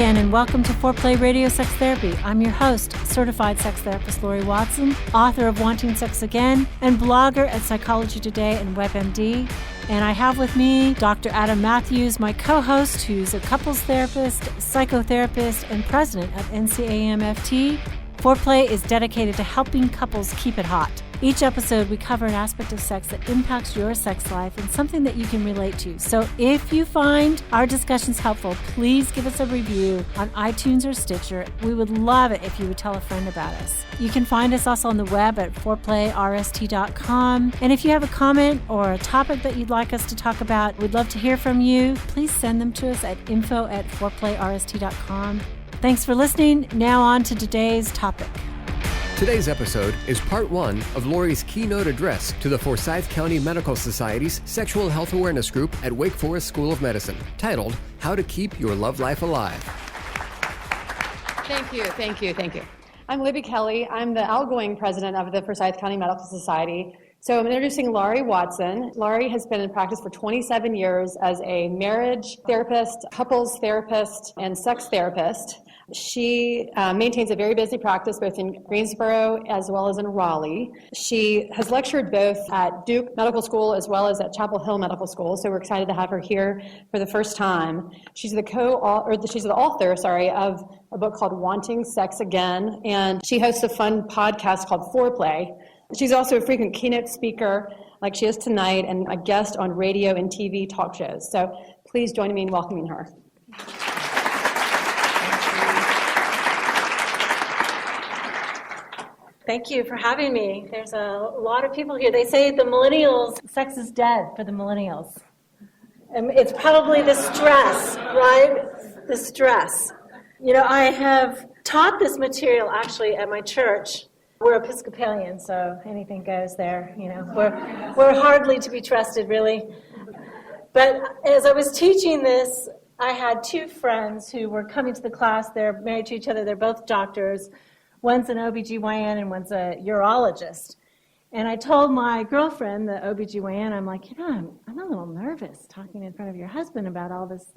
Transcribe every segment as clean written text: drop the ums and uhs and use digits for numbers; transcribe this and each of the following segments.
again, and welcome to Foreplay Radio Sex Therapy. I'm your host, certified sex therapist Laurie Watson, author of Wanting Sex Again, and blogger at Psychology Today and WebMD. And I have with me Dr. Adam Matthews, my co-host, who's a couples therapist, psychotherapist, and president of NCAMFT. Foreplay is dedicated to helping couples keep it hot. Each episode, we cover an aspect of sex that impacts your sex life and something that you can relate to. So if you find our discussions helpful, please give us a review on iTunes or Stitcher. We would love it if you would tell a friend about us. You can find us also on the web at foreplayrst.com. And if you have a comment or a topic that you'd like us to talk about, we'd love to hear from you. Please send them to us at info@foreplayrst.com. Thanks for listening. Now on to today's topic. Today's episode is part one of Laurie's keynote address to the Forsyth County Medical Society's Sexual Health Awareness Group at Wake Forest School of Medicine, titled, How to Keep Your Love Life Alive. Thank you. I'm Libby Kelly. I'm the outgoing president of the Forsyth County Medical Society. So I'm introducing Laurie Watson. Laurie has been in practice for 27 years as a marriage therapist, couples therapist, and sex therapist. She maintains a very busy practice both in Greensboro as well as in Raleigh. She has lectured both at Duke Medical School as well as at Chapel Hill Medical School, so we're excited to have her here for the first time. She's the author of a book called Wanting Sex Again, and she hosts a fun podcast called Foreplay. She's also a frequent keynote speaker, like she is tonight, and a guest on radio and TV talk shows. So please join me in welcoming her. Thank you for having me. There's a lot of people here. They say the millennials, sex is dead for the millennials. It's probably the stress, right? The stress. You know, I have taught this material actually at my church. We're Episcopalian, so anything goes there. You know, we're hardly to be trusted, really. But as I was teaching this, I had two friends who were coming to the class. They're married to each other. They're both doctors. One's an OBGYN and one's a urologist. And I told my girlfriend, the OBGYN, I'm like, I'm a little nervous talking in front of your husband about all this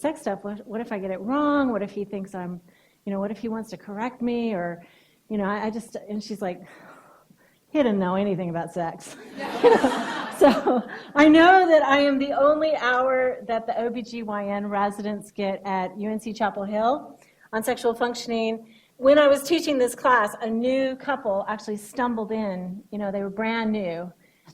sex stuff. What if I get it wrong? What if he thinks what if he wants to correct me? Or, and she's like, he didn't know anything about sex. So I know that I am the only hour that the OBGYN residents get at UNC Chapel Hill on sexual functioning. When I was teaching this class, a new couple actually stumbled in. They were brand new.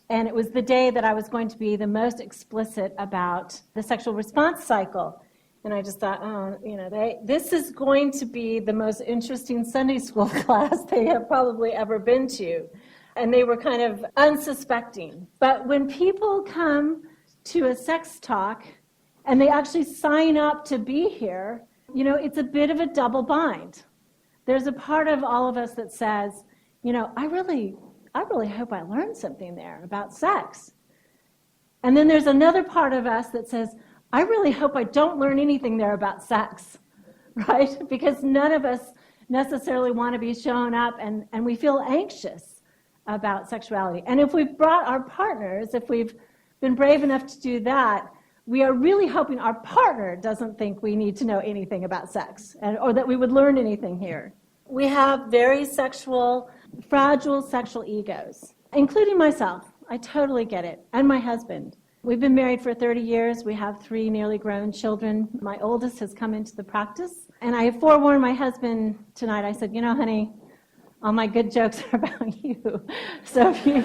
And it was the day that I was going to be the most explicit about the sexual response cycle. And I just thought, this is going to be the most interesting Sunday school class they have probably ever been to. And they were kind of unsuspecting. But when people come to a sex talk and they actually sign up to be here, it's a bit of a double bind. There's a part of all of us that says, I really hope I learned something there about sex. And then there's another part of us that says, I really hope I don't learn anything there about sex, right? Because none of us necessarily want to be shown up and we feel anxious about sexuality. And if we've brought our partners, if we've been brave enough to do that, we are really hoping our partner doesn't think we need to know anything about sex or that we would learn anything here. We have very fragile sexual egos, including myself. I totally get it, and my husband. We've been married for 30 years. We have 3 nearly grown children. My oldest has come into the practice, and I forewarned my husband tonight. I said, honey, all my good jokes are about you. So if you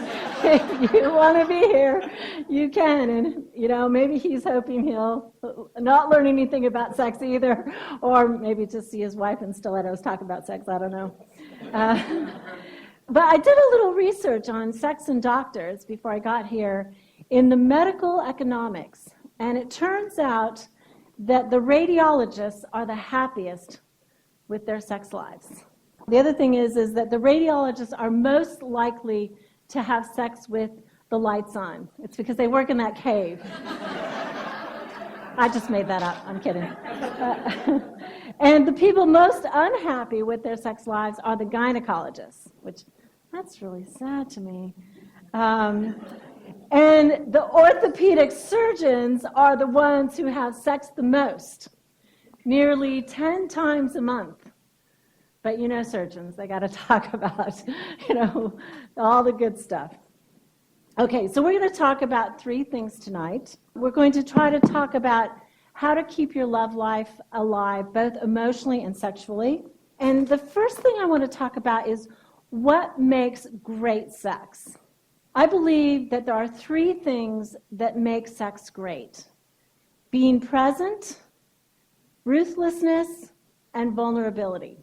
want to be here, you can. And, maybe he's hoping he'll not learn anything about sex either, or maybe just see his wife in stilettos talk about sex. I don't know. But I did a little research on sex and doctors before I got here in the medical economics. And it turns out that the radiologists are the happiest with their sex lives. The other thing is that the radiologists are most likely to have sex with the lights on. It's because they work in that cave. I just made that up. I'm kidding. And the people most unhappy with their sex lives are the gynecologists, which that's really sad to me. And the orthopedic surgeons are the ones who have sex the most. nearly 10 times a month. But you know surgeons, they got to talk about, all the good stuff. Okay, so we're going to talk about 3 things tonight. We're going to try to talk about how to keep your love life alive, both emotionally and sexually. And the first thing I want to talk about is what makes great sex. I believe that there are 3 things that make sex great: being present, ruthlessness, and vulnerability.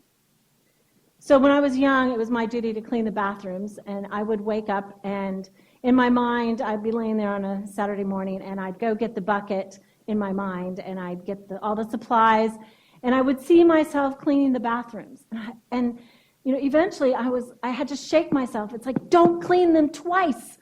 So when I was young, it was my duty to clean the bathrooms, and I would wake up, and in my mind, I'd be laying there on a Saturday morning, and I'd go get the bucket in my mind, and I'd get all the supplies, and I would see myself cleaning the bathrooms. And eventually I had to shake myself. It's like, don't clean them twice.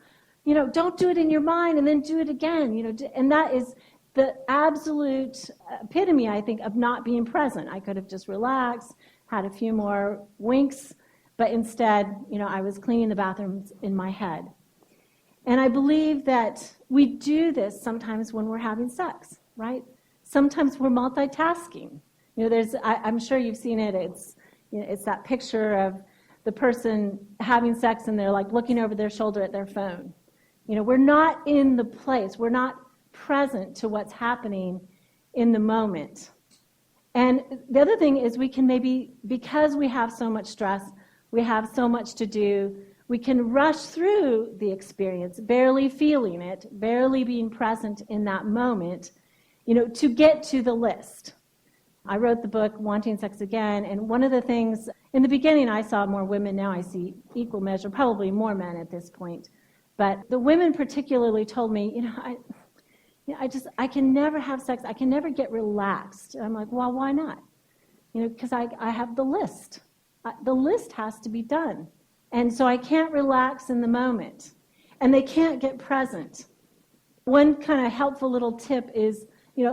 Don't do it in your mind and then do it again. And that is the absolute epitome, I think, of not being present. I could have just relaxed, had a few more winks, but instead, I was cleaning the bathrooms in my head. And I believe that we do this sometimes when we're having sex, right? Sometimes we're multitasking. I'm sure you've seen it. It's that picture of the person having sex and they're like looking over their shoulder at their phone. We're not in the place. We're not present to what's happening in the moment. And the other thing is we can maybe, because we have so much stress, we have so much to do, we can rush through the experience, barely feeling it, barely being present in that moment, to get to the list. I wrote the book, Wanting Sex Again, and one of the things, in the beginning I saw more women, now I see equal measure, probably more men at this point. But the women particularly told me, I can never have sex, I can never get relaxed. And I'm like, well, why not? Because I have the list. The list has to be done. And so I can't relax in the moment. And they can't get present. One kind of helpful little tip is,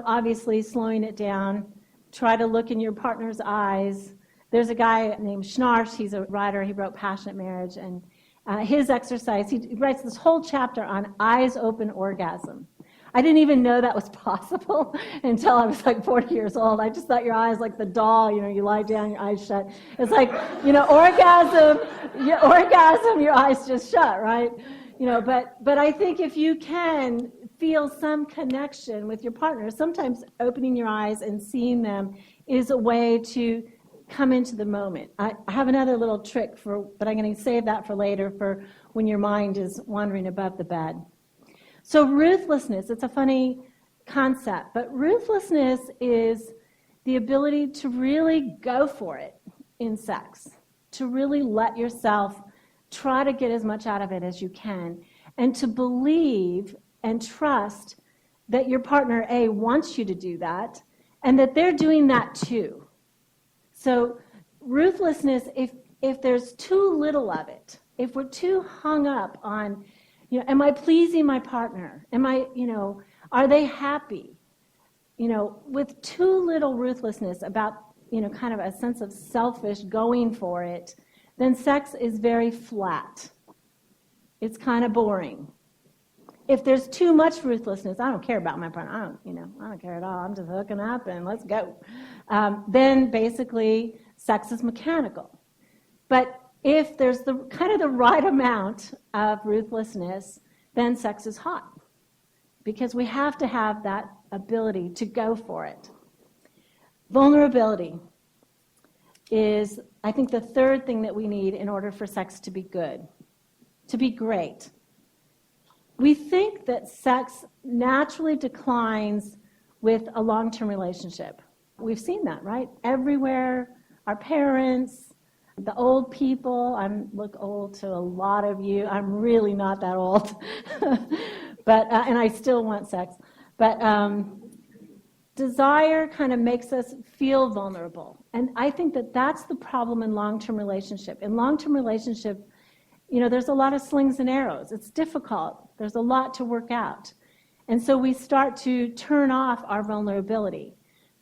obviously slowing it down. Try to look in your partner's eyes. There's a guy named Schnarch, he's a writer, he wrote Passionate Marriage, and his exercise, he writes this whole chapter on eyes open orgasm. I didn't even know that was possible until I was like 40 years old. I just thought your eyes like the doll, you lie down, your eyes shut. It's like, orgasm, your eyes just shut, right? But I think if you can feel some connection with your partner, sometimes opening your eyes and seeing them is a way to come into the moment. I have another little trick but I'm going to save that for later, for when your mind is wandering above the bed. So ruthlessness, it's a funny concept, but ruthlessness is the ability to really go for it in sex, to really let yourself try to get as much out of it as you can, and to believe and trust that your partner, A, wants you to do that, and that they're doing that too. So ruthlessness, if there's too little of it, if we're too hung up on, am I pleasing my partner? Are they happy? With too little ruthlessness about, kind of a sense of selfish going for it, then sex is very flat. It's kind of boring. If there's too much ruthlessness, I don't care about my partner. I don't care at all. I'm just hooking up and let's go. Then basically, sex is mechanical. But if there's the right amount of ruthlessness, then sex is hot, because we have to have that ability to go for it. Vulnerability is, I think, the third thing that we need in order for sex to be good, to be great. We think that sex naturally declines with a long-term relationship. We've seen that, right? Everywhere, our parents, the old people. I look old to a lot of you. I'm really not that old, but and I still want sex. But desire kind of makes us feel vulnerable, and I think that that's the problem in long-term relationship. In long-term relationship, there's a lot of slings and arrows. It's difficult. There's a lot to work out, and so we start to turn off our vulnerability.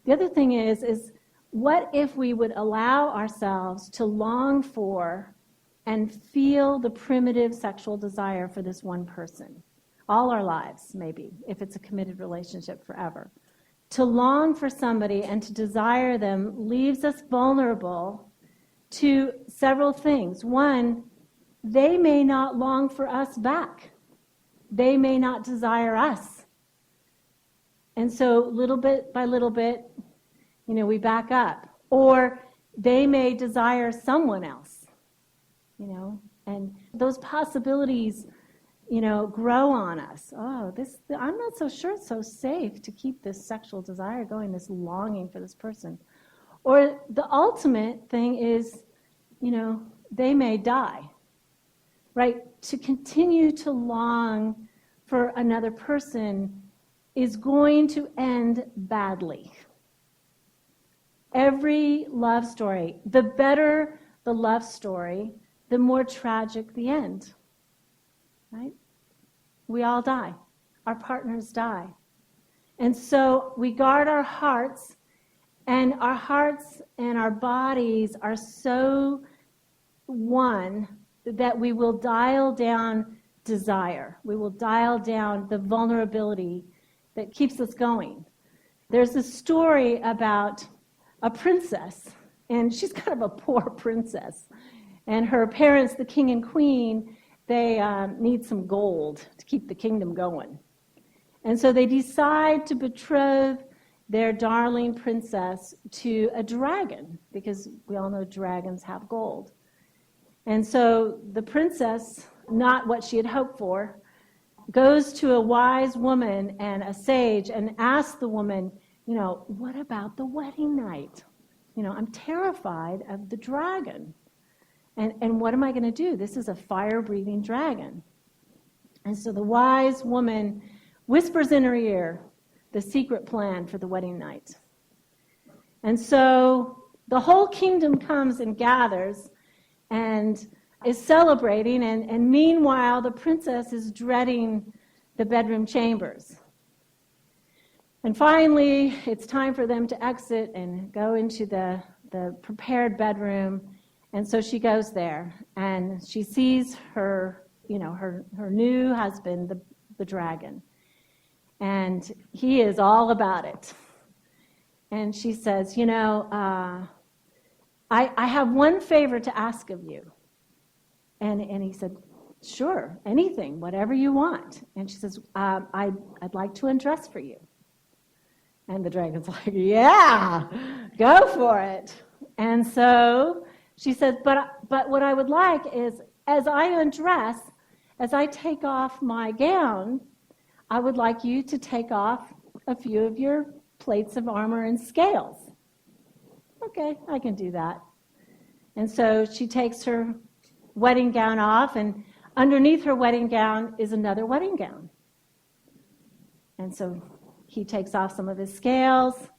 The other thing is what if we would allow ourselves to long for and feel the primitive sexual desire for this one person, all our lives maybe, if it's a committed relationship forever, To long for somebody and to desire them leaves us vulnerable to several things. One, they may not long for us back. They may not desire us. And so little bit by little bit, we back up. Or they may desire someone else, and those possibilities, grow on us. Oh, I'm not so sure it's so safe to keep this sexual desire going, this longing for this person. Or the ultimate thing is, they may die, right? To continue to long for another person is going to end badly. Every love story, the better the love story, the more tragic the end, right? We all die. Our partners die. And so we guard our hearts, and our bodies are so one that we will dial down desire. We will dial down the vulnerability that keeps us going. There's a story about a princess, and she's kind of a poor princess. And her parents, the king and queen, they need some gold to keep the kingdom going. And so they decide to betroth their darling princess to a dragon, because we all know dragons have gold. And so the princess, not what she had hoped for, goes to a wise woman and a sage and asks the woman, what about the wedding night? I'm terrified of the dragon. And what am I going to do? This is a fire-breathing dragon. And so the wise woman whispers in her ear the secret plan for the wedding night. And so the whole kingdom comes and gathers and is celebrating, and meanwhile the princess is dreading the bedroom chambers. And finally, it's time for them to exit and go into the prepared bedroom. And so she goes there, and she sees her new husband, the dragon. And he is all about it. And she says, I have one favor to ask of you. And he said, sure, anything, whatever you want. And she says, I'd like to undress for you. And the dragon's like, yeah, go for it. And so she says, but what I would like is, as I undress, as I take off my gown, I would like you to take off a few of your plates of armor and scales. Okay, I can do that. And so she takes her wedding gown off, and underneath her wedding gown is another wedding gown. And so he takes off some of his scales,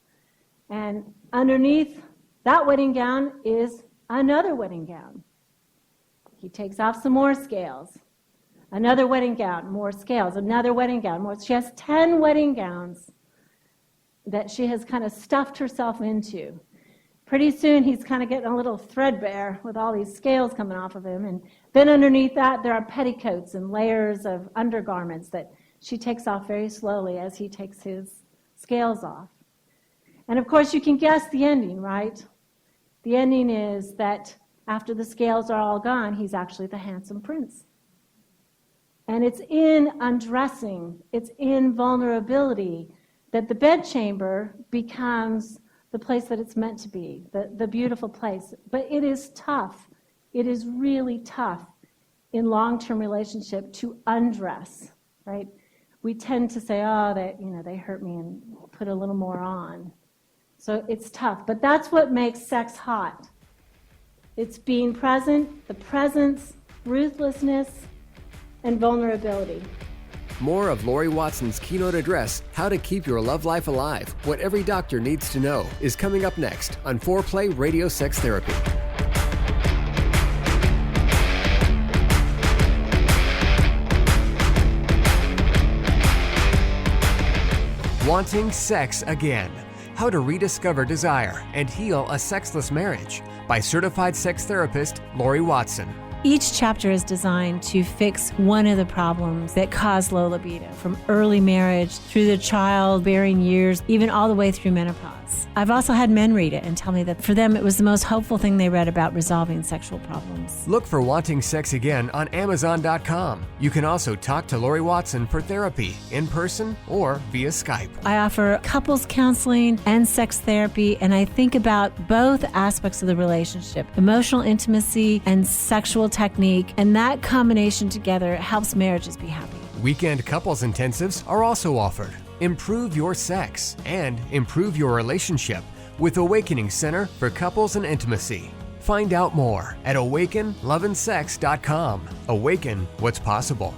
and underneath that wedding gown is another wedding gown. He takes off some more scales. Another wedding gown, more scales, another wedding gown, more. She has 10 wedding gowns that she has kind of stuffed herself into. Pretty soon he's kind of getting a little threadbare with all these scales coming off of him. And then underneath that there are petticoats and layers of undergarments that she takes off very slowly as he takes his scales off. And of course you can guess the ending, right? The ending is that after the scales are all gone, he's actually the handsome prince. And it's in undressing, it's in vulnerability that the bedchamber becomes the place that it's meant to be, the beautiful place. But it is tough. It is really tough in long-term relationship to undress, right? We tend to say, oh, they hurt me, and put a little more on. So it's tough. But that's what makes sex hot. It's being present, the presence, ruthlessness, and vulnerability. More of Laurie Watson's keynote address, How to Keep Your Love Life Alive, What Every Doctor Needs to Know, is coming up next on Foreplay Radio Sex Therapy. Wanting sex again. How to rediscover desire and heal a sexless marriage by certified sex therapist Laurie Watson. Each chapter is designed to fix one of the problems that cause low libido, from early marriage through the childbearing years, even all the way through menopause. I've also had men read it and tell me that for them it was the most hopeful thing they read about resolving sexual problems. Look for Wanting Sex Again on Amazon.com. You can also talk to Laurie Watson for therapy in person or via Skype. I offer couples counseling and sex therapy, and I think about both aspects of the relationship, emotional intimacy and sexual technique, and that combination together helps marriages be happy. Weekend couples intensives are also offered. Improve your sex and improve your relationship with Awakening Center for Couples and Intimacy. Find out more at awakenloveandsex.com. Awaken what's possible.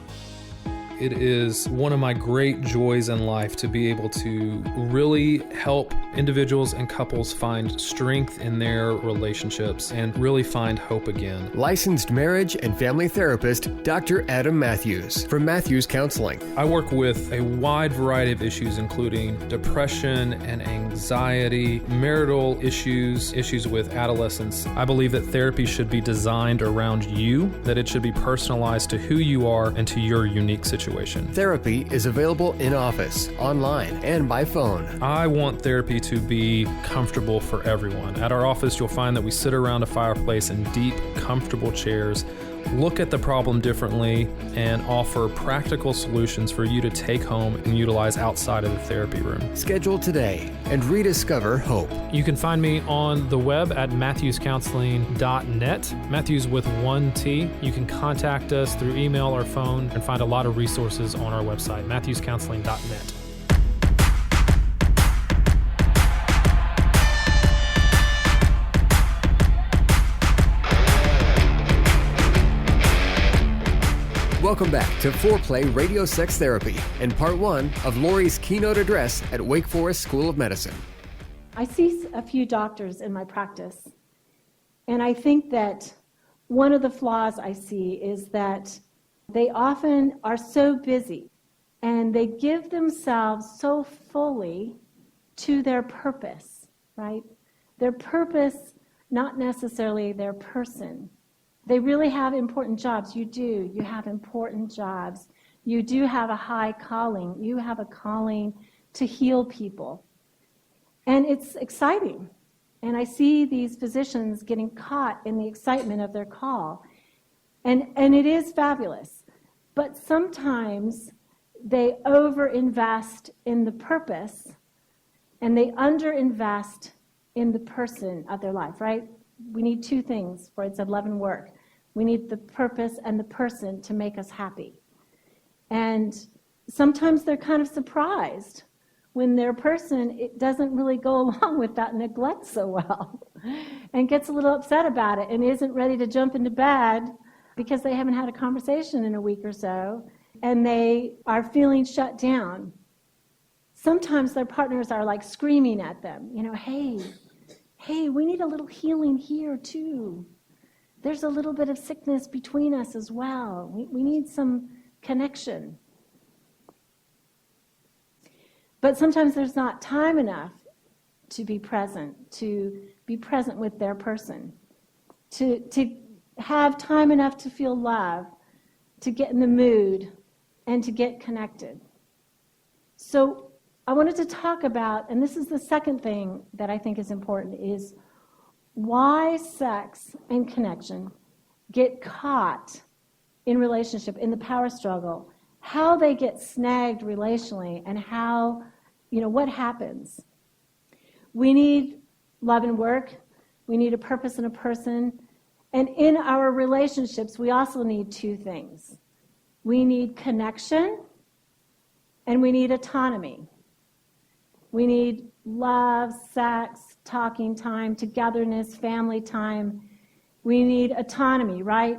It is one of my great joys in life to be able to really help individuals and couples find strength in their relationships and really find hope again. Licensed marriage and family therapist, Dr. Adam Matthews from Matthews Counseling. I work with a wide variety of issues, including depression and anxiety, marital issues, issues with adolescence. I believe that therapy should be designed around you, that it should be personalized to who you are and to your unique situation. Therapy is available in office, online, and by phone. I want therapy to be comfortable for everyone. At our office, you'll find that we sit around a fireplace in deep, comfortable chairs, look at the problem differently, and offer practical solutions for you to take home and utilize outside of the therapy room. Schedule today and rediscover hope. You can find me on the web at matthewscounseling.net, Matthews with 1 T. You can contact us through email or phone and find a lot of resources on our website, matthewscounseling.net. Welcome back to Foreplay Radio Sex Therapy and part one of Laurie's keynote address at Wake Forest School of Medicine. I see a few doctors in my practice, and I think that one of the flaws I see is that they often are so busy and they give themselves so fully to their purpose, right? Their purpose, not necessarily their person. They really have important jobs. You do. You have important jobs. You do have a high calling. You have a calling to heal people. And it's exciting. And I see these physicians getting caught in the excitement of their call. And it is fabulous. But sometimes they overinvest in the purpose and they underinvest in the person of their life, right? We need two things. Freud said love and work. We need the purpose and the person to make us happy. And sometimes they're kind of surprised when their person it doesn't really go along with that neglect so well and gets a little upset about it and isn't ready to jump into bed because they haven't had a conversation in a week or so and they are feeling shut down. Sometimes their partners are like screaming at them, hey, we need a little healing here too. There's a little bit of sickness between us as well. We need some connection. But sometimes there's not time enough to be present with their person, to have time enough to feel love, to get in the mood, and to get connected. So I wanted to talk about, and this is the second thing that I think is important, is why sex and connection get caught in relationship, in the power struggle, how they get snagged relationally, and how, what happens. We need love and work. We need a purpose and a person. And in our relationships, we also need two things. We need connection, and we need autonomy. We need love, sex, talking time, togetherness, family time. We need autonomy, right?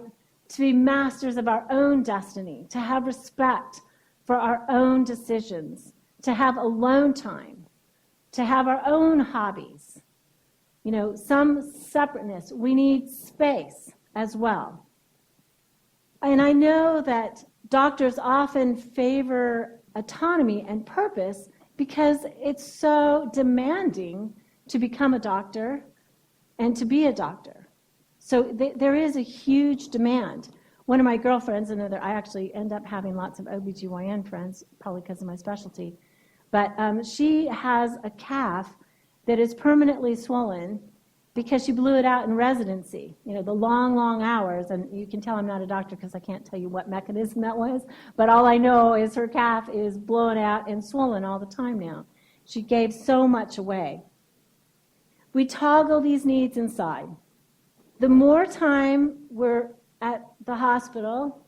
To be masters of our own destiny, to have respect for our own decisions, to have alone time, to have our own hobbies. Some separateness. We need space as well. And I know that doctors often favor autonomy and purpose because it's so demanding to become a doctor and to be a doctor. So there is a huge demand. One of my girlfriends, I actually end up having lots of OBGYN friends, probably because of my specialty, but she has a calf that is permanently swollen because she blew it out in residency, the long, long hours. And you can tell I'm not a doctor because I can't tell you what mechanism that was, but all I know is her calf is blown out and swollen all the time now. She gave so much away. We toggle these needs inside. The more time we're at the hospital,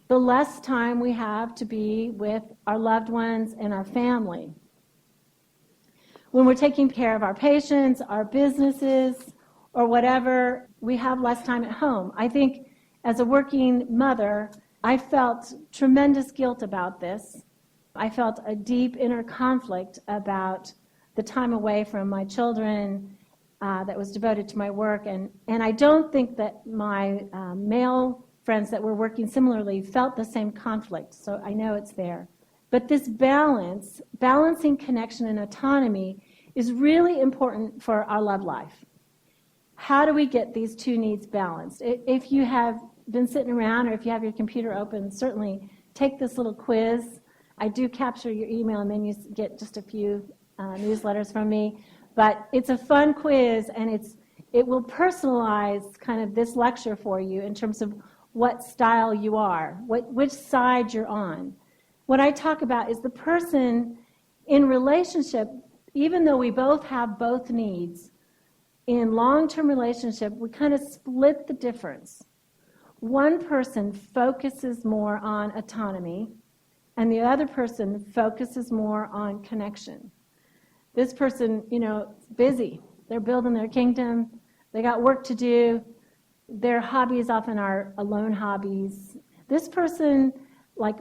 the less time we have to be with our loved ones and our family. When we're taking care of our patients, our businesses, or whatever, we have less time at home. I think as a working mother, I felt tremendous guilt about this. I felt a deep inner conflict about the time away from my children that was devoted to my work. And I don't think that my male friends that were working similarly felt the same conflict, so I know it's there. But this balancing connection and autonomy is really important for our love life. How do we get these two needs balanced? If you have been sitting around or if you have your computer open, certainly take this little quiz. I do capture your email and then you get just a few newsletters from me. But it's a fun quiz and it will personalize kind of this lecture for you in terms of what style you are, which side you're on. What I talk about is the person in relationship, even though we both have both needs, in long-term relationship, we kind of split the difference. One person focuses more on autonomy, and the other person focuses more on connection. This person, is busy. They're building their kingdom. They got work to do. Their hobbies often are alone hobbies. This person,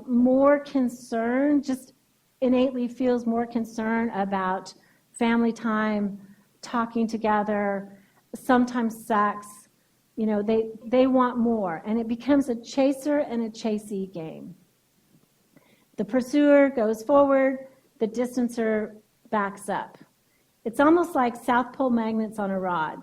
more concerned, just innately feels more concern about family time, talking together, sometimes sex. They want more, and it becomes a chaser and a chasey game. The pursuer goes forward, the distancer backs up. It's almost like South Pole magnets on a rod.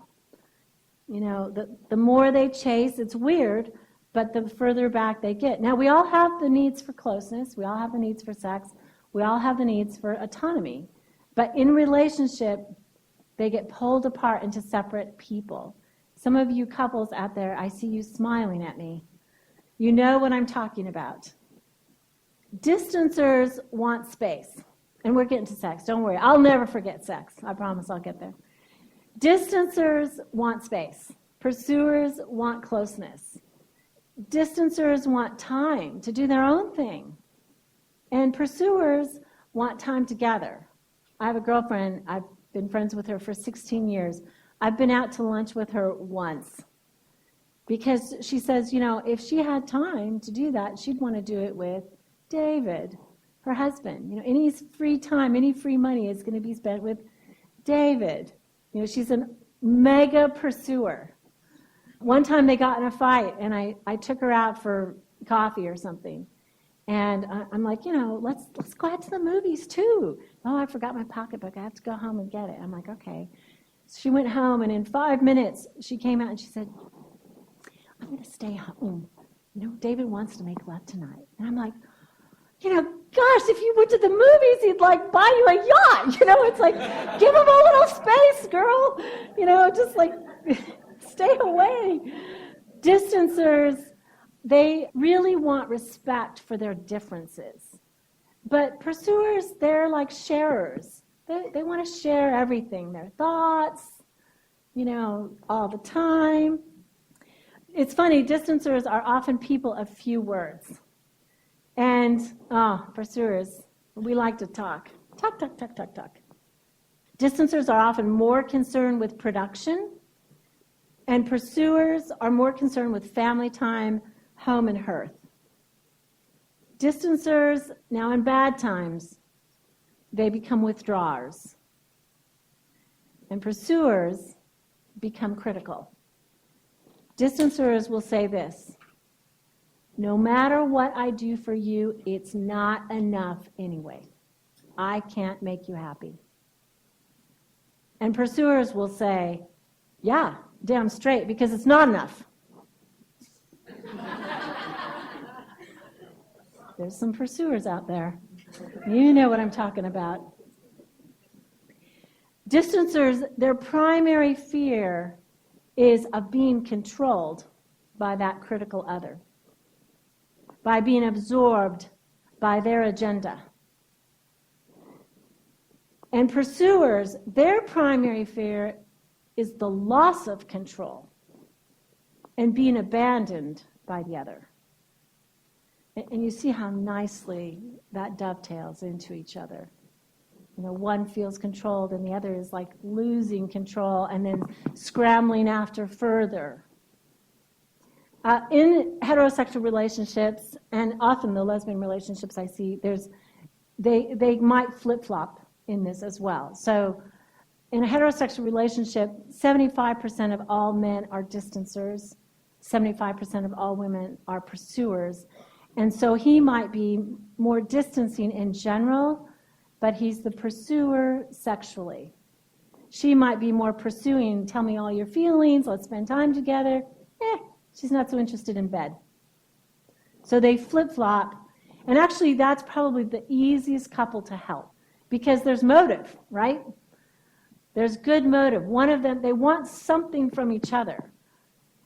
The more they chase, it's weird, but the further back they get. Now, we all have the needs for closeness. We all have the needs for sex. We all have the needs for autonomy. But in relationship, they get pulled apart into separate people. Some of you couples out there, I see you smiling at me. You know what I'm talking about. Distancers want space. And we're getting to sex. Don't worry. I'll never forget sex. I promise I'll get there. Distancers want space. Pursuers want closeness. Distancers want time to do their own thing. And pursuers want time together. I have a girlfriend. I've been friends with her for 16 years. I've been out to lunch with her once. Because she says, if she had time to do that, she'd want to do it with David, her husband. Any free time, any free money is going to be spent with David. She's a mega pursuer. One time they got in a fight, and I took her out for coffee or something. And I'm like, let's go out to the movies too. Oh, I forgot my pocketbook. I have to go home and get it. I'm like, okay. So she went home, and in 5 minutes, she came out and she said, I'm going to stay home. David wants to make love tonight. And I'm like, gosh, if you went to the movies, he'd buy you a yacht. It's like, give him a little space, girl. Just stay away. Distancers, they really want respect for their differences. But pursuers, they're like sharers. They want to share everything, their thoughts, all the time. It's funny, distancers are often people of few words. And, pursuers, we like to talk. Talk, talk, talk, talk, talk. Distancers are often more concerned with production, and pursuers are more concerned with family time, home, and hearth. Distancers, now in bad times, they become withdrawers. And pursuers become critical. Distancers will say this: no matter what I do for you, it's not enough anyway. I can't make you happy. And pursuers will say, yeah, damn straight because it's not enough. There's some pursuers out there. You know what I'm talking about. Distancers, their primary fear is of being controlled by that critical other, by being absorbed by their agenda. And pursuers, their primary fear is the loss of control and being abandoned by the other. And you see how nicely that dovetails into each other. You know, one feels controlled and the other is like losing control and then scrambling after further. In heterosexual relationships, and often the lesbian relationships I see, they might flip-flop in this as well. So in a heterosexual relationship, 75% of all men are distancers, 75% of all women are pursuers. And so he might be more distancing in general, but he's the pursuer sexually. She might be more pursuing, tell me all your feelings, let's spend time together. She's not so interested in bed. So they flip-flop. And actually, that's probably the easiest couple to help because there's motive, right? There's good motive. One of them, they want something from each other.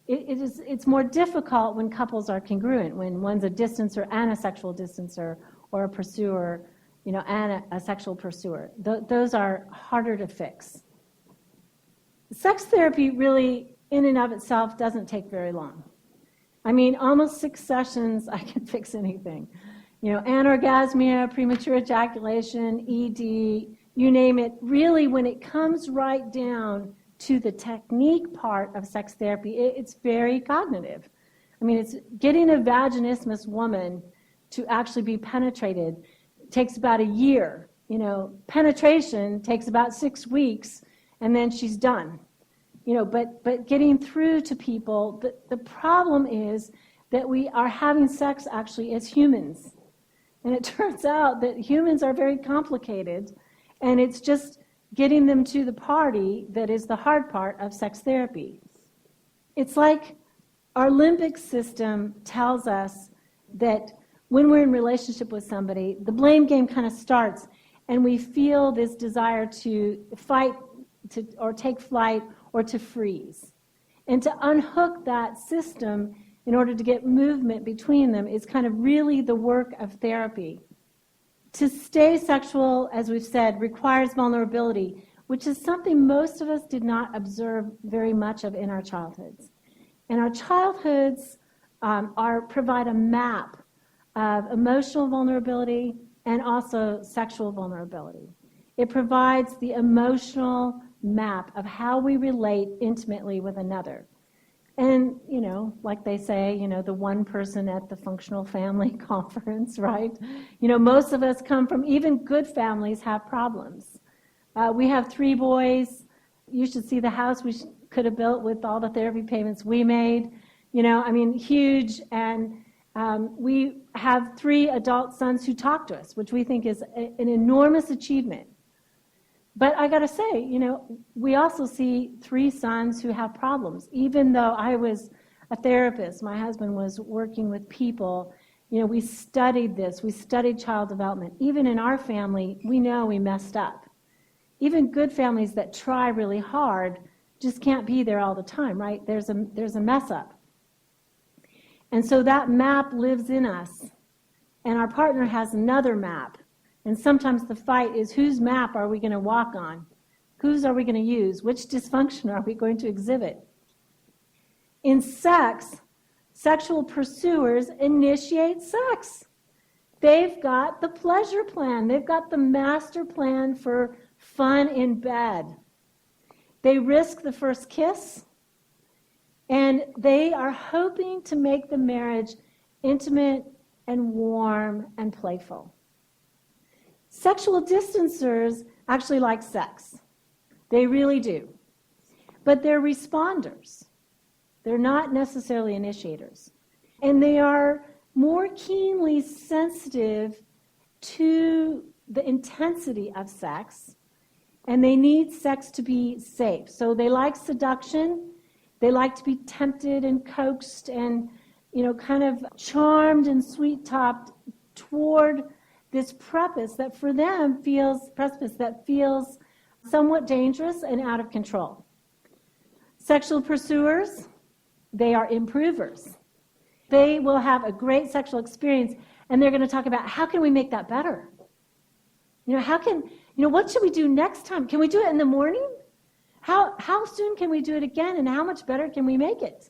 It's more difficult when couples are congruent, when one's a distancer and a sexual distancer, or a pursuer, you know, and a sexual pursuer. Those are harder to fix. Sex therapy really, in and of itself, doesn't take very long. I mean, almost 6 sessions, I can fix anything. You know, anorgasmia, premature ejaculation, ED, you name it. Really, when it comes right down to the technique part of sex therapy, it's very cognitive. I mean, it's getting a vaginismus woman to actually be penetrated takes about a year. You know, penetration takes about 6 weeks, and then she's done. You know, but getting through to people, the problem is that we are having sex actually as humans. And it turns out that humans are very complicated, and it's just getting them to the party that is the hard part of sex therapy. It's like our limbic system tells us that when we're in relationship with somebody, the blame game kind of starts, and we feel this desire to fight or take flight or to freeze. And to unhook that system in order to get movement between them is kind of really the work of therapy. To stay sexual, as we've said, requires vulnerability, which is something most of us did not observe very much of in our childhoods. And our childhoods provide a map of emotional vulnerability and also sexual vulnerability. It provides the emotional map of how we relate intimately with another. And, you know, like they say, you know, the one person at the functional family conference, right? You know, most of us come from, even good families have problems. We have 3 boys. You should see the house we could have built with all the therapy payments we made. You know, I mean, huge. And we have 3 adult sons who talk to us, which we think is an enormous achievement. But I got to say, you know, we also see 3 sons who have problems. Even though I was a therapist, my husband was working with people, you know, we studied this. We studied child development. Even in our family, we know we messed up. Even good families that try really hard just can't be there all the time, right? There's a mess up. And so that map lives in us. And our partner has another map. And sometimes the fight is, whose map are we going to walk on? Whose are we going to use? Which dysfunction are we going to exhibit? In sex, sexual pursuers initiate sex. They've got the pleasure plan. They've got the master plan for fun in bed. They risk the first kiss, and they are hoping to make the marriage intimate and warm and playful. Sexual distancers actually like sex. They really do. But they're responders. They're not necessarily initiators. And they are more keenly sensitive to the intensity of sex, and they need sex to be safe. So they like seduction, They like to be tempted and coaxed and, kind of charmed and sweet-talked toward this precipice that for them feels somewhat dangerous and out of control. Sexual pursuers, they are improvers. They will have a great sexual experience, and they're going to talk about how can we make that better? What should we do next time? Can we do it in the morning? How soon can we do it again, and how much better can we make it?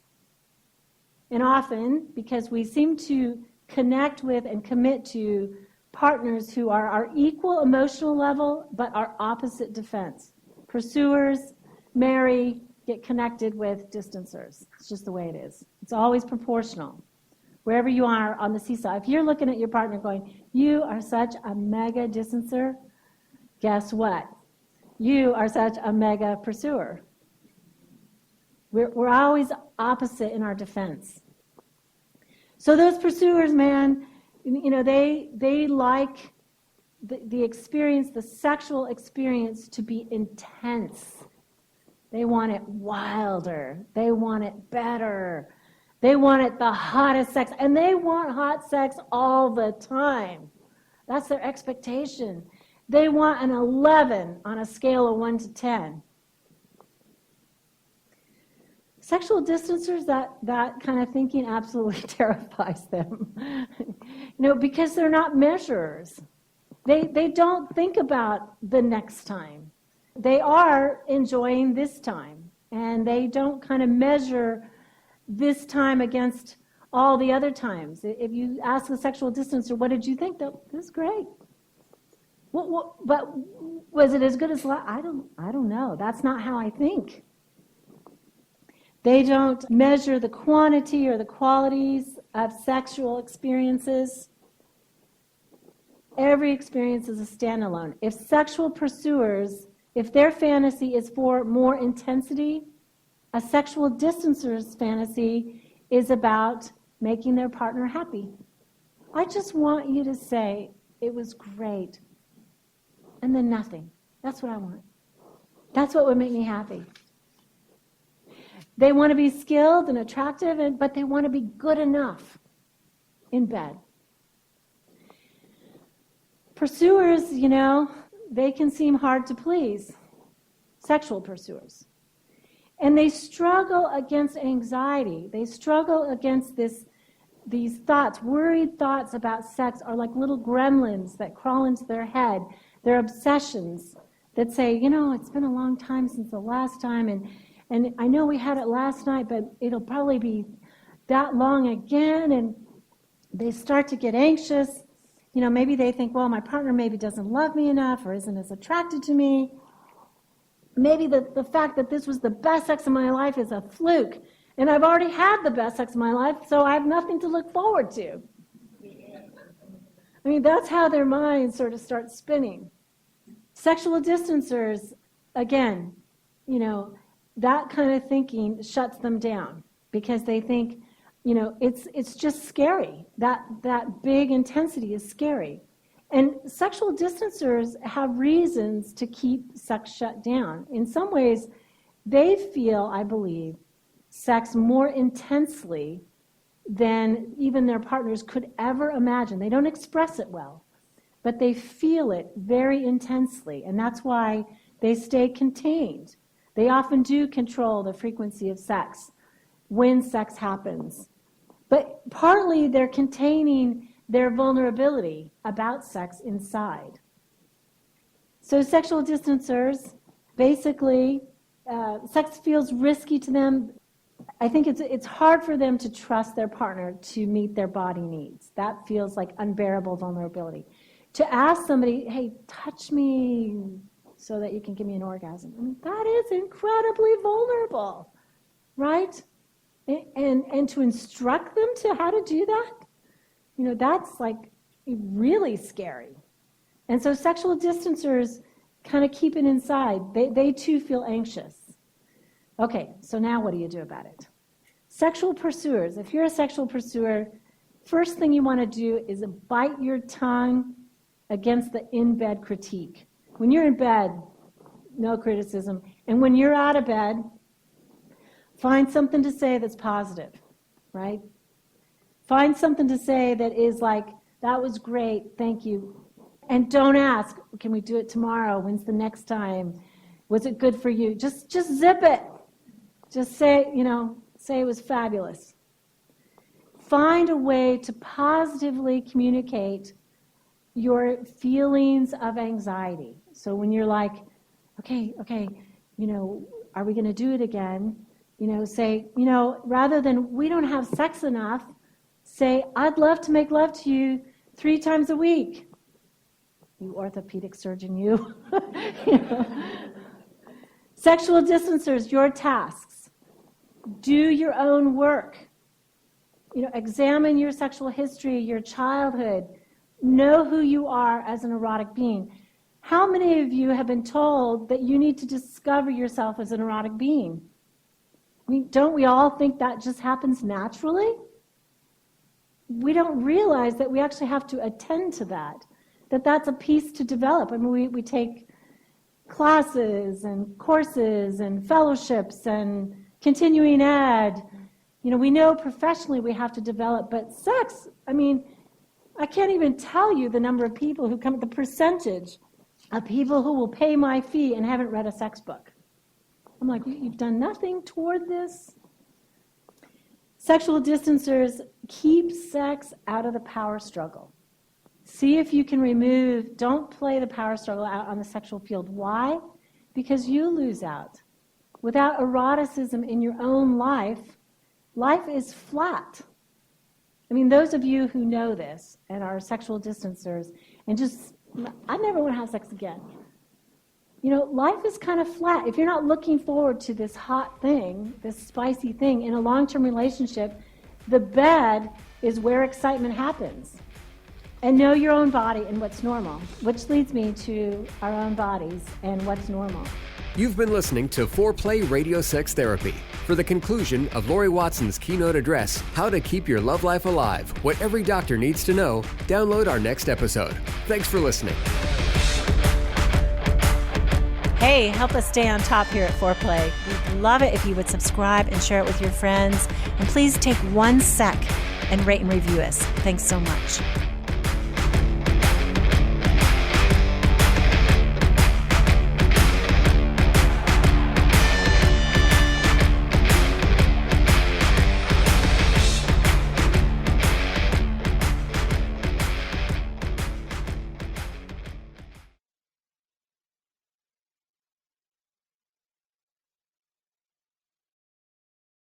And often, because we seem to connect with and commit to partners who are our equal emotional level, but our opposite defense. Pursuers marry, get connected with distancers. It's just the way it is. It's always proportional. Wherever you are on the seesaw, if you're looking at your partner going, you are such a mega distancer, guess what? You are such a mega pursuer. We're always opposite in our defense. So those pursuers, man, they like the experience, the sexual experience to be intense. They want it wilder. They want it better. They want it the hottest sex. And they want hot sex all the time. That's their expectation. They want an 11 on a scale of 1 to 10. Sexual distancers, that kind of thinking absolutely terrifies them. Because they're not measurers. They don't think about the next time. They are enjoying this time. And they don't kind of measure this time against all the other times. If you ask a sexual distancer, what did you think? That was great. But was it as good as last? I don't know. That's not how I think. They don't measure the quantity or the qualities of sexual experiences. Every experience is a standalone. If sexual pursuers, if their fantasy is for more intensity, a sexual distancer's fantasy is about making their partner happy. I just want you to say, it was great, and then nothing. That's what I want. That's what would make me happy. They want to be skilled and attractive, but they want to be good enough in bed. Pursuers, they can seem hard to please. Sexual pursuers. And they struggle against anxiety. They struggle against these thoughts. Worried thoughts about sex are like little gremlins that crawl into their head. They're obsessions that say, it's been a long time since the last time, and I know we had it last night, but it'll probably be that long again. And they start to get anxious. Maybe they think, well, my partner maybe doesn't love me enough or isn't as attracted to me. Maybe the fact that this was the best sex of my life is a fluke. And I've already had the best sex of my life, so I have nothing to look forward to. That's how their minds sort of start spinning. Sexual distancers, again, that kind of thinking shuts them down because they think, it's just scary. That big intensity is scary. And sexual distancers have reasons to keep sex shut down. In some ways, they feel, I believe, sex more intensely than even their partners could ever imagine. They don't express it well, but they feel it very intensely, and that's why they stay contained. They often do control the frequency of sex when sex happens. But partly they're containing their vulnerability about sex inside. So sexual distancers, basically, sex feels risky to them. I think it's hard for them to trust their partner to meet their body needs. That feels like unbearable vulnerability. To ask somebody, hey, touch me so that you can give me an orgasm, that is incredibly vulnerable, right? And to instruct them to how to do that, that's like really scary. And so sexual distancers kind of keep it inside. They too feel anxious. Okay, so now what do you do about it? Sexual pursuers, if you're a sexual pursuer, first thing you want to do is bite your tongue against the in-bed critique. When you're in bed, no criticism. And when you're out of bed, Find something to say that's positive, right? Find something to say that is like, that was great, thank you. And don't ask, can we do it tomorrow? When's the next time? Was it good for you? Just zip it. Just say, say it was fabulous. Find a way to positively communicate your feelings of anxiety. So when you're like, okay, are we going to do it again? Say, rather than we don't have sex enough, say, I'd love to make love to you 3 times a week. You orthopedic surgeon, you. Sexual distancers, your tasks. Do your own work. Examine your sexual history, your childhood. Know who you are as an erotic being. How many of you have been told that you need to discover yourself as an erotic being? Don't we all think that just happens naturally? We don't realize that we actually have to attend to that that's a piece to develop. We take classes and courses and fellowships and continuing ed. We know professionally we have to develop, but sex, I can't even tell you the number of people who come, the percentage of people who will pay my fee and haven't read a sex book. I'm like, you've done nothing toward this? Sexual distancers, keep sex out of the power struggle. See if you can don't play the power struggle out on the sexual field. Why? Because you lose out. Without eroticism in your own life, life is flat. Those of you who know this and are sexual distancers and I never want to have sex again. Life is kind of flat. If you're not looking forward to this hot thing, this spicy thing in a long-term relationship, the bed is where excitement happens. And know your own body and what's normal, which leads me to our own bodies and what's normal. You've been listening to Foreplay Radio Sex Therapy. For the conclusion of Laurie Watson's keynote address, How to Keep Your Love Life Alive, What Every Doctor Needs to Know, download our next episode. Thanks for listening. Hey, help us stay on top here at Foreplay. We'd love it if you would subscribe and share it with your friends. And please take 1 sec and rate and review us. Thanks so much.